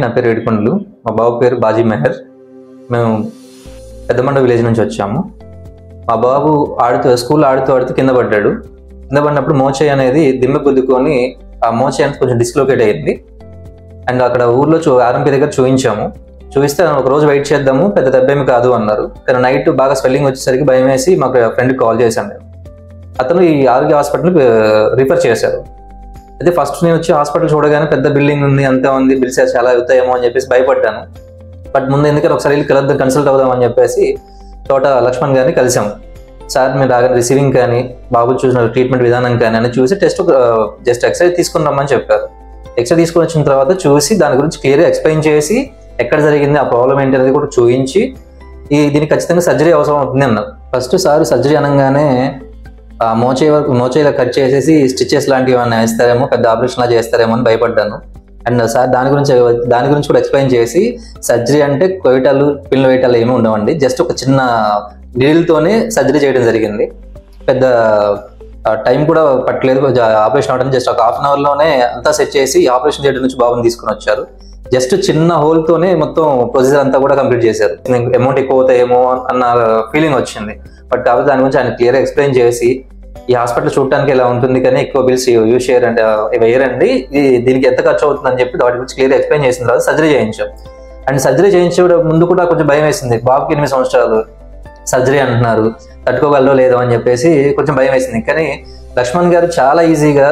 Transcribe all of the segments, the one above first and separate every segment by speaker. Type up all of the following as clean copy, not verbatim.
Speaker 1: నా పేరు ఏడుకొండలు. మా బాబు పేరు బాజీ మెహర్. మేము పెద్దమండ విలేజ్ నుంచి వచ్చాము. మా బాబు స్కూల్ ఆడుతూ కింద పడ్డాడు. కింద పడినప్పుడు మోచేయి అనేది దిమ్మె గుద్దుకొని ఆ మోచేయి అనేది కొంచెం డిస్లోకేట్ అయ్యింది. అండ్ అక్కడ ఊర్లో ఆర్ఎంపీ దగ్గర చూపించాము. చూపిస్తే ఒక రోజు వెయిట్ చేద్దాము, పెద్ద దెబ్బేమి కాదు అన్నారు. కానీ నైట్ బాగా స్వెల్లింగ్ వచ్చేసరికి భయం వేసి మాకు ఫ్రెండ్కి కాల్ చేశాను నేను. అతను ఈ ఆరోగ్య హాస్పిటల్కి రిఫర్ చేశారు. అయితే ఫస్ట్ నేను వచ్చి హాస్పిటల్ చూడగానే పెద్ద బిల్డింగ్ ఉంది, అంతా ఉంది, బిల్స్ చాలా అవుతాయేమో అని చెప్పేసి భయపడ్డాను. బట్ ముందు ఎందుకంటే ఒకసారి వెళ్ళి కన్సల్ట్ అవుదామని చెప్పేసి తోట లక్ష్మణ్ గారిని కలిసాము. సార్ మీరు రాగానే రిసీవింగ్ కానీ బాబు చూసిన ట్రీట్మెంట్ విధానం కానీ అని చూసి జస్ట్ ఎక్స్రే తీసుకుని రమ్మని చెప్పారు. ఎక్స్రే తీసుకుని వచ్చిన తర్వాత చూసి దాని గురించి క్లియర్గా ఎక్స్ప్లెయిన్ చేసి ఎక్కడ జరిగింది, ఆ ప్రాబ్లం ఏంటి అనేది కూడా చూపించి దీనికి ఖచ్చితంగా సర్జరీ అవసరం అవుతుంది అన్నారు. ఫస్ట్ సార్ సర్జరీ అనగానే మోచేయిలో కట్ చేసేసి స్టిచెస్ లాంటివి ఏమైనా వేస్తారేమో, పెద్ద ఆపరేషన్లా చేస్తారేమో అని భయపడ్డాను. అండ్ సార్ దాని గురించి కూడా ఎక్స్ప్లెయిన్ చేసి సర్జరీ అంటే కొయిటాలు పిల్లలు వేయటాలు ఏమీ ఉండవండి, జస్ట్ ఒక చిన్న నీళ్ళతోనే సర్జరీ చేయడం జరిగింది. పెద్ద టైం కూడా పట్టలేదు. ఆపరేషన్ అవడానికి జస్ట్ ఒక హాఫ్ అన్ అవర్లోనే అంతా సెట్ చేసి ఆపరేషన్ చేయడం నుంచి బాబుని తీసుకుని వచ్చారు. జస్ట్ చిన్న హోల్తోనే మొత్తం ప్రొసీజర్ అంతా కూడా కంప్లీట్ చేశారు. అమౌంట్ ఎక్కువ అవుతాయేమో అన్న ఫీలింగ్ వచ్చింది. బట్ కాబట్టి దాని గురించి ఆయన క్లియర్గా ఎక్స్ప్లెయిన్ చేసి ఈ హాస్పిటల్ చూడటానికి ఇలా ఉంటుంది కానీ ఎక్కువ బిల్స్ యూజ్ చేయరండి, వేయరండి, దీనికి ఎంత ఖర్చు అవుతుంది అని చెప్పి వాటి గురించి క్లియర్గా ఎక్స్ప్లెయిన్ చేసిన తర్వాత సర్జరీ చేయించాం. అండ్ సర్జరీ చేయించే ముందు కూడా కొంచెం భయం వేసింది. బాబుకి 8 సంవత్సరాలు, సర్జరీ అంటున్నారు, తట్టుకోగలరో లేదో అని చెప్పేసి కొంచెం భయం వేసింది. కానీ లక్ష్మణ్ గారు చాలా ఈజీగా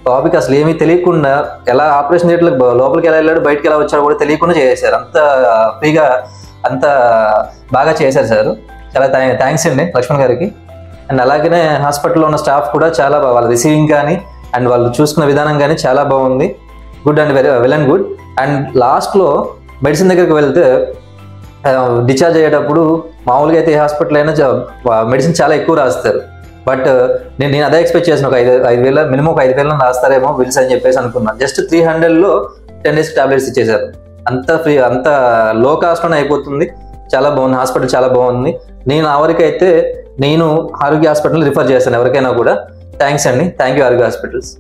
Speaker 1: బాబుకి అసలు ఏమీ తెలియకుండా ఎలా ఆపరేషన్ థియేటర్లకు లోపలికి ఎలా వెళ్ళాడు, బయటకు ఎలా వచ్చాడో కూడా తెలియకుండా చేశారు. అంత ఫ్రీగా అంత బాగా చేశారు సార్. చాలా థ్యాంక్స్ అండి లక్ష్మణ్ గారికి. అండ్ అలాగనే హాస్పిటల్లో ఉన్న స్టాఫ్ కూడా చాలా వాళ్ళ రిసీవింగ్ కానీ అండ్ వాళ్ళు చూసుకున్న విధానం కానీ చాలా బాగుంది. Good and well and good. And లాస్ట్లో మెడిసిన్ దగ్గరికి వెళ్తే డిశ్చార్జ్ అయ్యేటప్పుడు మామూలుగా అయితే ఏ హాస్పిటల్ అయినా మెడిసిన్ చాలా ఎక్కువ రాస్తారు. బట్ నేను అదే ఎక్స్పెక్ట్ చేసిన ఒక 5,000 మినిమం ఒక 5,000 రాస్తారేమో బిల్స్ అని చెప్పేసి అనుకున్నాను. జస్ట్ 300లో 10 days టాబ్లెట్స్ ఇచ్చేసారు. అంత ఫ్రీ, అంత లో కాస్ట్లోనే అయిపోతుంది. చాలా బాగుంది హాస్పిటల్, చాలా బాగుంది. నేను ఆ వరకు అయితే నేను ఆరోగ్య హాస్పిటల్ రిఫర్ చేస్తాను ఎవరికైనా కూడా. థ్యాంక్స్ అండి, థ్యాంక్ యూ ఆరోగ్య హాస్పిటల్స్.